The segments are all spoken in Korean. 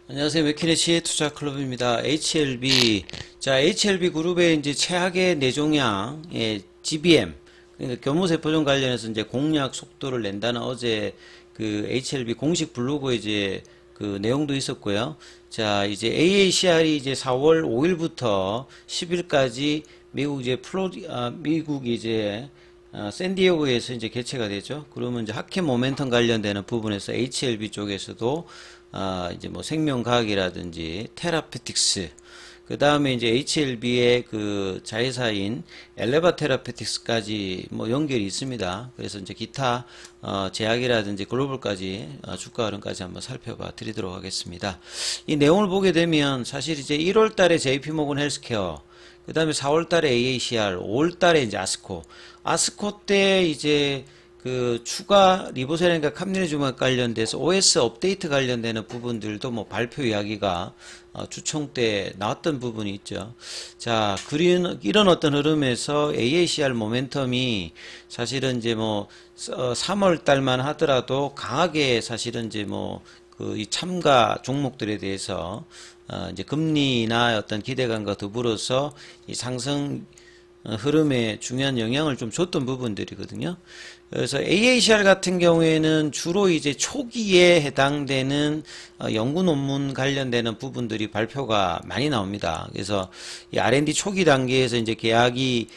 안녕하세요. 맥키네시 투자클럽입니다. HLB. 자, HLB 그룹의 이제 최악의 내종양, GBM. 그러니까 교무세포종 관련해서 이제 공략 속도를 낸다는 어제 그 HLB 공식 블로그에 이제 그 내용도 있었고요. 자, 이제 AACR이 이제 4월 5일부터 10일까지 미국이 이제 샌디에고에서 이제 개최가 되죠. 그러면 이제 하켓 모멘텀 관련되는 부분에서 HLB 쪽에서도 이제 뭐 생명과학이라든지 테라피틱스, 그 다음에 이제 HLB의 그 자회사인 엘레바 테라피틱스까지 뭐 연결이 있습니다. 그래서 이제 기타 제약이라든지 글로벌까지 주가 흐름까지 한번 살펴봐 드리도록 하겠습니다. 이 내용을 보게 되면 사실 이제 1월 달에 JP모건 헬스케어, 그 다음에 4월 달에 AACR, 5월 달에 이제 아스코 때 이제 그 추가 리보세렌과 카미네주막 관련돼서 OS 업데이트 관련되는 부분들도 뭐 발표 이야기가 주총 때 나왔던 부분이 있죠. 자, 이런 어떤 흐름에서 AACR 모멘텀이 사실은 이제 뭐 3월 달만 하더라도 강하게 사실은 이제 뭐 그 이 참가 종목들에 대해서 이제 금리나 어떤 기대감과 더불어서 이 상승 흐름에 중요한 영향을 좀 줬던 부분들이거든요. 그래서 AACR 같은 경우에는 주로 이제 초기에 해당되는 연구 논문 관련되는 부분들이 발표가 많이 나옵니다. 그래서 이 R&D 초기 단계에서 이제 계약이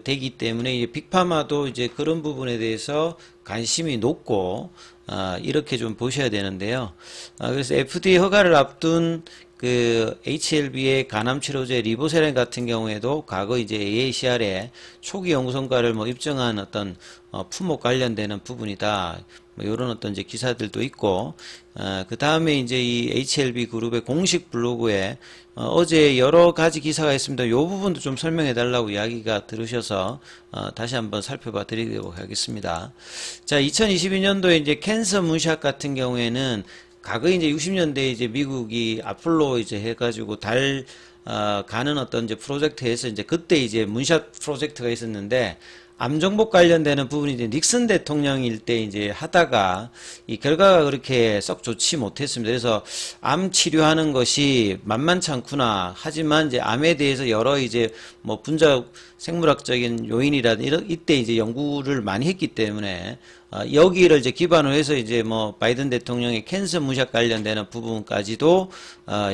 되기 때문에 이제 빅파마도 이제 그런 부분에 대해서 관심이 높고 이렇게 좀 보셔야 되는데요. 그래서 FDA 허가를 앞둔 그 HLB의 간암치료제 리보세렌 같은 경우에도 과거 이제 AACR의 초기 연구 성과를 뭐 입증한 어떤 품목 관련되는 부분이다. 뭐 이런 어떤 이제 기사들도 있고, 그 다음에 이제 이 HLB 그룹의 공식 블로그에 어제 여러 가지 기사가 있습니다. 이 부분도 좀 설명해 달라고 이야기가 들으셔서 다시 한번 살펴봐 드리도록 하겠습니다. 자, 2022년도에 이제 캔서 문샷 같은 경우에는 과거에 이제 60년대에 이제 미국이 아폴로 이제 해가지고 달 가는 어떤 이제 프로젝트에서 이제 그때 이제 문샷 프로젝트가 있었는데 암 정복 관련되는 부분이 이제 닉슨 대통령일 때 이제 하다가 이 결과가 그렇게 썩 좋지 못했습니다. 그래서 암 치료하는 것이 만만치 않구나. 하지만 이제 암에 대해서 여러 이제 뭐 분자 생물학적인 요인이라든 이때 이제 연구를 많이 했기 때문에 여기를 이제 기반으로 해서 이제 뭐 바이든 대통령의 캔서 무샷 관련되는 부분까지도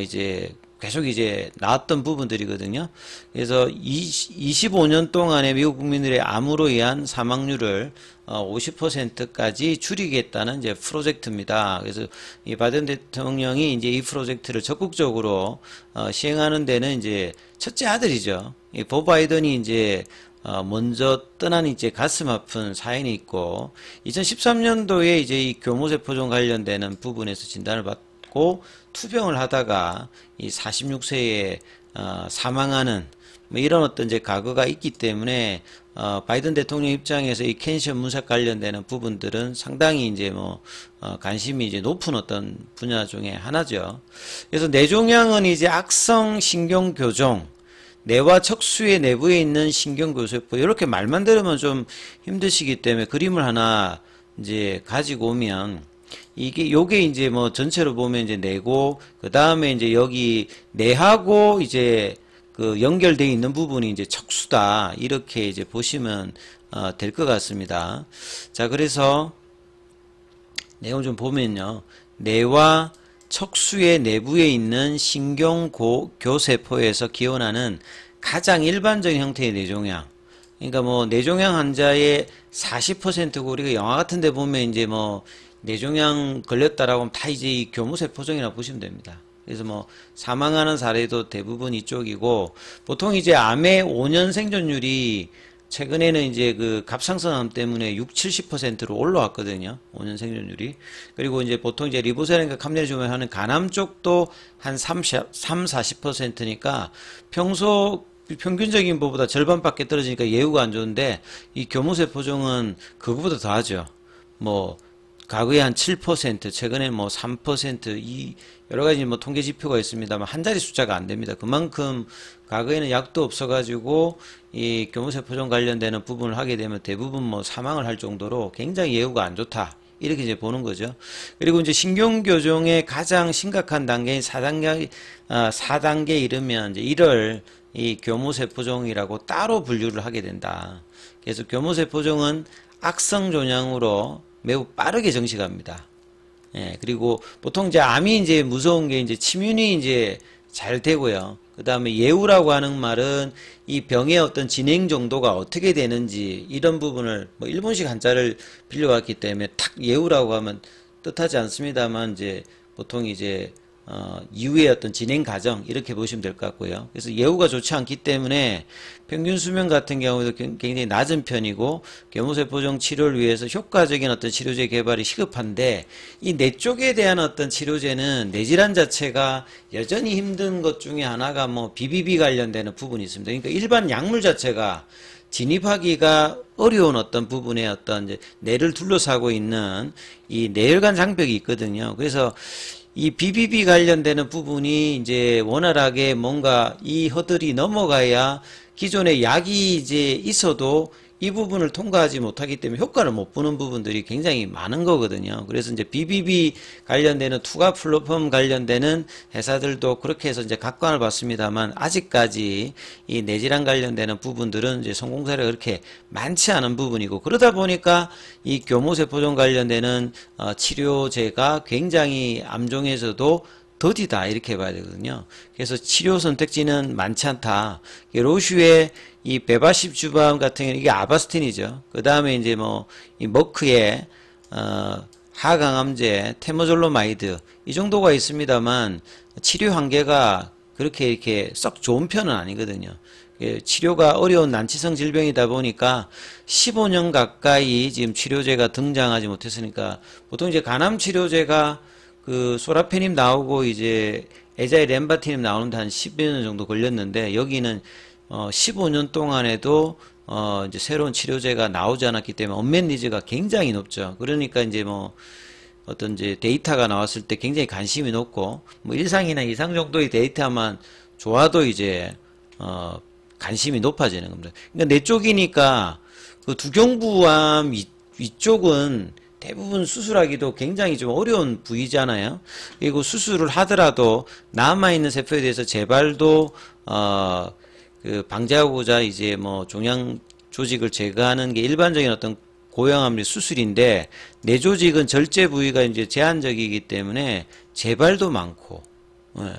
이제 계속 이제 나왔던 부분들이거든요. 그래서 25년 동안에 미국 국민들의 암으로 인한 사망률을 50%까지 줄이겠다는 이제 프로젝트입니다. 그래서 이 바이든 대통령이 이제 이 프로젝트를 적극적으로 시행하는 데는 이제 첫째 아들이죠. 이 보 바이든이 이제 먼저 떠난 이제 가슴 아픈 사연이 있고, 2013년도에 이제 이 교무세포종 관련되는 부분에서 진단을 받고 투병을 하다가 이 46세에 사망하는 뭐 이런 어떤 이제 과거가 있기 때문에 바이든 대통령 입장에서 이 캔서 문샷 관련되는 부분들은 상당히 이제 뭐 관심이 이제 높은 어떤 분야 중에 하나죠. 그래서 뇌종양은 이제 악성 신경교종, 뇌와 척수의 내부에 있는 신경교세포, 이렇게 말만 들으면 좀 힘드시기 때문에 그림을 하나 이제 가지고 오면, 요게 이제 뭐 전체로 보면 이제 뇌고, 그 다음에 이제 여기 뇌하고 이제 그 연결되어 있는 부분이 이제 척수다. 이렇게 이제 보시면 될 것 같습니다. 자, 그래서 내용 좀 보면요. 뇌와 척수의 내부에 있는 신경교세포에서 기원하는 가장 일반적인 형태의 뇌종양. 그러니까 뭐 뇌종양 환자의 40%고, 우리가 영화 같은 데 보면 이제 뭐 뇌종양 걸렸다라고 하면 다 이제 이 교무세포종이라고 보시면 됩니다. 그래서 뭐 사망하는 사례도 대부분 이쪽이고, 보통 이제 암의 5년 생존율이 최근에는 이제 그 갑상선암 때문에 70%로 올라왔거든요. 5년 생존율이. 그리고 이제 보통 이제 리보세렌과 카미네주막 하는 간암 쪽도 한 40%니까 평소 평균적인 것보다 절반밖에 떨어지니까 예후가 안 좋은데, 이 교무세포종은 그거보다 더 하죠. 뭐 과거에 한 7%, 최근에 뭐 3%, 이 여러 가지 뭐 통계 지표가 있습니다만 한 자리 숫자가 안 됩니다. 그만큼 과거에는 약도 없어가지고 이 교무세포종 관련되는 부분을 하게 되면 대부분 뭐 사망을 할 정도로 굉장히 예후가 안 좋다. 이렇게 이제 보는 거죠. 그리고 이제 신경교종의 가장 심각한 단계인 4단계 이르면 이제 이를 이 교무세포종이라고 따로 분류를 하게 된다. 그래서 교무세포종은 악성 종양으로 매우 빠르게 정식합니다. 예, 그리고 보통 이제 암이 이제 무서운 게 이제 침윤이 이제 잘 되고요. 그 다음에 예후라고 하는 말은 이 병의 어떤 진행 정도가 어떻게 되는지 이런 부분을 뭐 일본식 한자를 빌려왔기 때문에 탁 예후라고 하면 뜻하지 않습니다만 이제 보통 이제 이후의 어떤 진행 과정 이렇게 보시면 될 것 같고요. 그래서 예후가 좋지 않기 때문에 평균 수명 같은 경우도 굉장히 낮은 편이고 교무세포종 치료를 위해서 효과적인 어떤 치료제 개발이 시급한데 이 뇌 쪽에 대한 어떤 치료제는 뇌질환 자체가 여전히 힘든 것 중에 하나가 뭐 BBB 관련되는 부분이 있습니다. 그러니까 일반 약물 자체가 진입하기가 어려운 어떤 부분에 어떤 이제 뇌를 둘러싸고 있는 이 뇌혈관 장벽이 있거든요. 그래서 이 BBB 관련되는 부분이 이제 원활하게 뭔가 이 허들이 넘어가야 기존의 약이 이제 있어도 이 부분을 통과하지 못하기 때문에 효과를 못 보는 부분들이 굉장히 많은 거거든요. 그래서 이제 BBB 관련되는 투과 플랫폼 관련되는 회사들도 그렇게 해서 이제 각광을 받습니다만 아직까지 이 뇌질환 관련되는 부분들은 이제 성공 사례가 그렇게 많지 않은 부분이고 그러다 보니까 이 교무세포종 관련되는 치료제가 굉장히 암종에서도 더디다 이렇게 봐야 되거든요. 그래서 치료 선택지는 많지 않다. 로슈의 이 베바십 주밤 같은 경우는 이게 아바스틴이죠. 그 다음에 이제 뭐 이 머크의 하강암제 테모졸로마이드 이 정도가 있습니다만 치료 한계가 그렇게 이렇게 썩 좋은 편은 아니거든요. 치료가 어려운 난치성 질병이다 보니까 15년 가까이 지금 치료제가 등장하지 못했으니까 보통 이제 간암 치료제가 그 소라페닙 나오고 이제 에자일 렘바티닙 나오는데 한 10여 년 정도 걸렸는데 여기는 15년 동안에도 이제 새로운 치료제가 나오지 않았기 때문에 언맷 니즈가 굉장히 높죠. 그러니까 이제 뭐 어떤 이제 데이터가 나왔을 때 굉장히 관심이 높고 뭐 1상이나 2상 정도의 데이터만 좋아도 이제 관심이 높아지는 겁니다. 그러니까 내 쪽이니까 그 두경부암 위쪽은 대부분 수술하기도 굉장히 좀 어려운 부위잖아요. 그리고 수술을 하더라도 남아있는 세포에 대해서 재발도 그 방지하고자 이제 뭐 종양 조직을 제거하는 게 일반적인 어떤 고형암 수술인데 뇌 조직은 절제 부위가 이제 제한적이기 때문에 재발도 많고 예.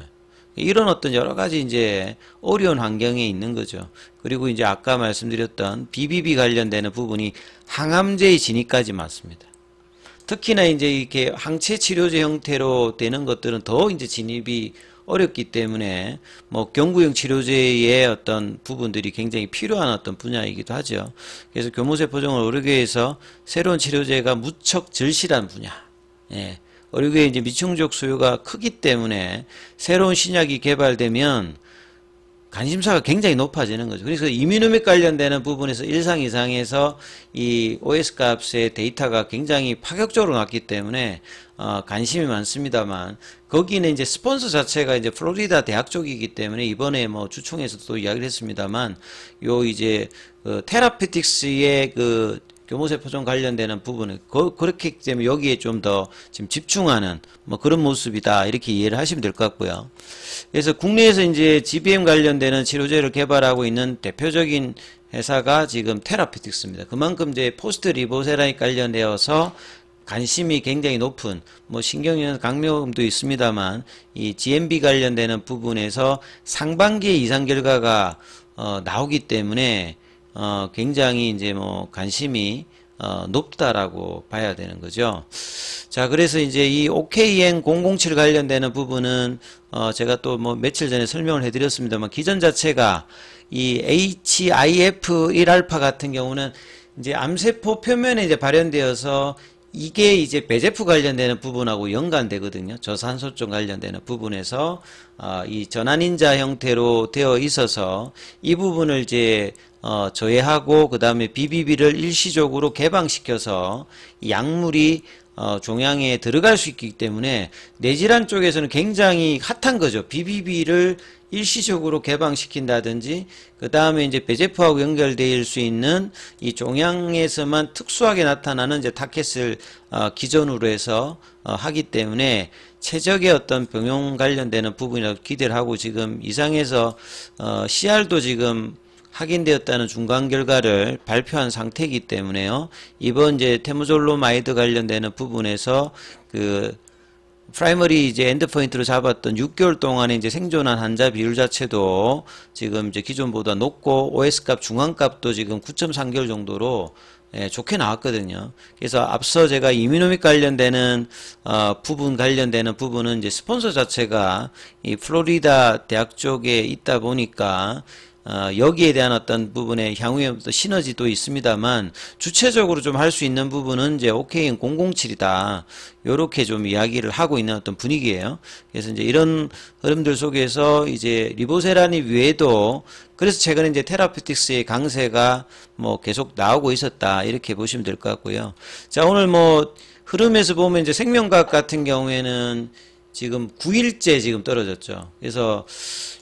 이런 어떤 여러 가지 이제 어려운 환경에 있는 거죠. 그리고 이제 아까 말씀드렸던 BBB 관련되는 부분이 항암제의 진입까지 맞습니다. 특히나 이제 이렇게 항체 치료제 형태로 되는 것들은 더 이제 진입이 어렵기 때문에 뭐 경구형 치료제의 어떤 부분들이 굉장히 필요한 어떤 분야이기도 하죠. 그래서 교무세포종을 어렵게 해서 새로운 치료제가 무척 절실한 분야. 예. 어렵게 이제 미충족 수요가 크기 때문에 새로운 신약이 개발되면 관심사가 굉장히 높아지는 거죠. 그래서 이뮤노믹 관련되는 부분에서 1상 이상에서 이 OS 값의 데이터가 굉장히 파격적으로 났기 때문에 관심이 많습니다만 거기는 이제 스폰서 자체가 이제 플로리다 대학 쪽이기 때문에 이번에 뭐 주총에서도 이야기를 했습니다만 요 이제 그 테라피틱스의 그 교무세포종 관련되는 부분은 그렇기 때문에 여기에 좀 더 지금 집중하는 뭐 그런 모습이다 이렇게 이해를 하시면 될 것 같고요. 그래서 국내에서 이제 GBM 관련되는 치료제를 개발하고 있는 대표적인 회사가 지금 테라피틱스입니다. 그만큼 이제 포스트 리보세라믹 관련되어서 관심이 굉장히 높은 뭐 신경염 강묘염도 있습니다만 이 GMB 관련되는 부분에서 상반기에 이상 결과가 나오기 때문에 굉장히 이제 뭐 관심이 높다라고 봐야 되는 거죠. 자, 그래서 이제 이 OKN007 관련되는 부분은 제가 또 뭐 며칠 전에 설명을 해드렸습니다만 기전 자체가 이 HIF1알파 같은 경우는 이제 암세포 표면에 이제 발현되어서 이게 이제 배제프 관련되는 부분하고 연관되거든요. 저산소증 관련되는 부분에서 이 전환인자 형태로 되어 있어서 이 부분을 이제 저해하고 그 다음에 BBB를 일시적으로 개방시켜서 이 약물이 종양에 들어갈 수 있기 때문에 뇌질환 쪽에서는 굉장히 핫한 거죠. BBB를 일시적으로 개방시킨다든지 그 다음에 이제 배제포하고 연결될 수 있는 이 종양에서만 특수하게 나타나는 이제 타켓을 기존으로 해서 하기 때문에 최적의 어떤 병용 관련되는 부분이라고 기대를 하고 지금 이상에서 CR도 지금 확인되었다는 중간 결과를 발표한 상태이기 때문에요. 이번 이제 테무졸로마이드 관련되는 부분에서 그 프라이머리 이제 엔드포인트로 잡았던 6개월 동안에 이제 생존한 환자 비율 자체도 지금 이제 기존보다 높고 OS 값 중앙값도 지금 9.3개월 정도로 좋게 나왔거든요. 그래서 앞서 제가 이뮤노믹 관련되는 부분 관련되는 부분은 이제 스폰서 자체가 이 플로리다 대학 쪽에 있다 보니까 여기에 대한 어떤 부분의 향후에 어떤 시너지도 있습니다만 주체적으로 좀 할 수 있는 부분은 이제 OK인 007이다. 요렇게 좀 이야기를 하고 있는 어떤 분위기예요. 그래서 이제 이런 흐름들 속에서 이제 리보세라니 외에도 그래서 최근에 이제 테라피틱스의 강세가 뭐 계속 나오고 있었다. 이렇게 보시면 될 것 같고요. 자, 오늘 뭐 흐름에서 보면 이제 생명과학 같은 경우에는 지금 9일째 지금 떨어졌죠. 그래서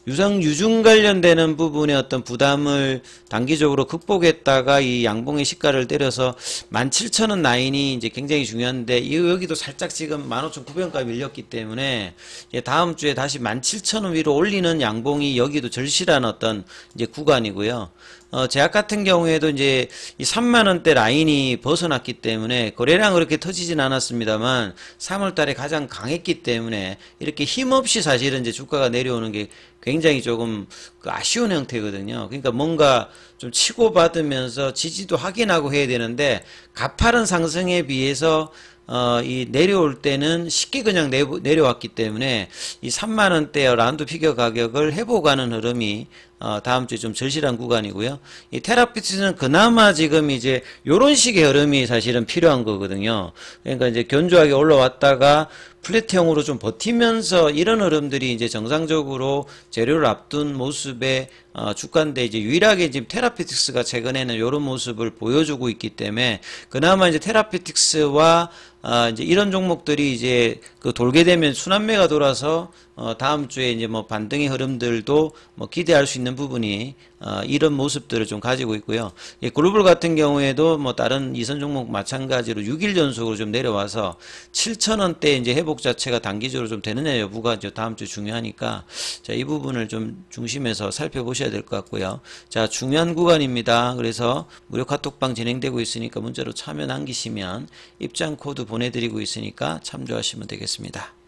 유중 관련되는 부분의 어떤 부담을 단기적으로 극복했다가 이 양봉의 시가를 때려서 17,000원 라인이 이제 굉장히 중요한데 여기도 살짝 지금 15,900원까지 밀렸기 때문에 다음 주에 다시 17,000원 위로 올리는 양봉이 여기도 절실한 어떤 이제 구간이고요. 제약 같은 경우에도 이제 이 3만원대 라인이 벗어났기 때문에 거래량 그렇게 터지진 않았습니다만 3월 달에 가장 강했기 때문에 이렇게 힘없이 사실은 이제 주가가 내려오는 게 굉장히 조금 아쉬운 형태거든요. 그러니까 뭔가 좀 치고받으면서 지지도 확인하고 해야 되는데 가파른 상승에 비해서 이 내려올 때는 쉽게 그냥 내려왔기 때문에 이 3만원대 라운드 피겨 가격을 회복하는 흐름이 다음 주에 좀 절실한 구간이고요. 이 테라피틱스는 그나마 지금 이제 요런 식의 흐름이 사실은 필요한 거거든요. 그러니까 이제 견조하게 올라왔다가 플랫형으로 좀 버티면서 이런 흐름들이 이제 정상적으로 재료를 앞둔 모습의 주가인데 이제 유일하게 지금 테라피틱스가 최근에는 이런 모습을 보여주고 있기 때문에 그나마 이제 테라피틱스와 이제 이런 종목들이 이제 그 돌게 되면 순환매가 돌아서 다음 주에 이제 뭐 반등의 흐름들도 뭐 기대할 수 있는 부분이 이런 모습들을 좀 가지고 있고요. 글로벌 같은 경우에도 뭐 다른 이선 종목 마찬가지로 6일 연속으로 좀 내려와서 7,000원대 이제 회복 자체가 단기적으로 좀 되느냐 여부가 이제 다음 주 중요하니까 자, 이 부분을 좀 중심에서 살펴보셔야 될 것 같고요. 자, 중요한 구간입니다. 그래서 무료 카톡방 진행되고 있으니까 문자로 참여 남기시면 입장 코드 보내드리고 있으니까 참조하시면 되겠습니다.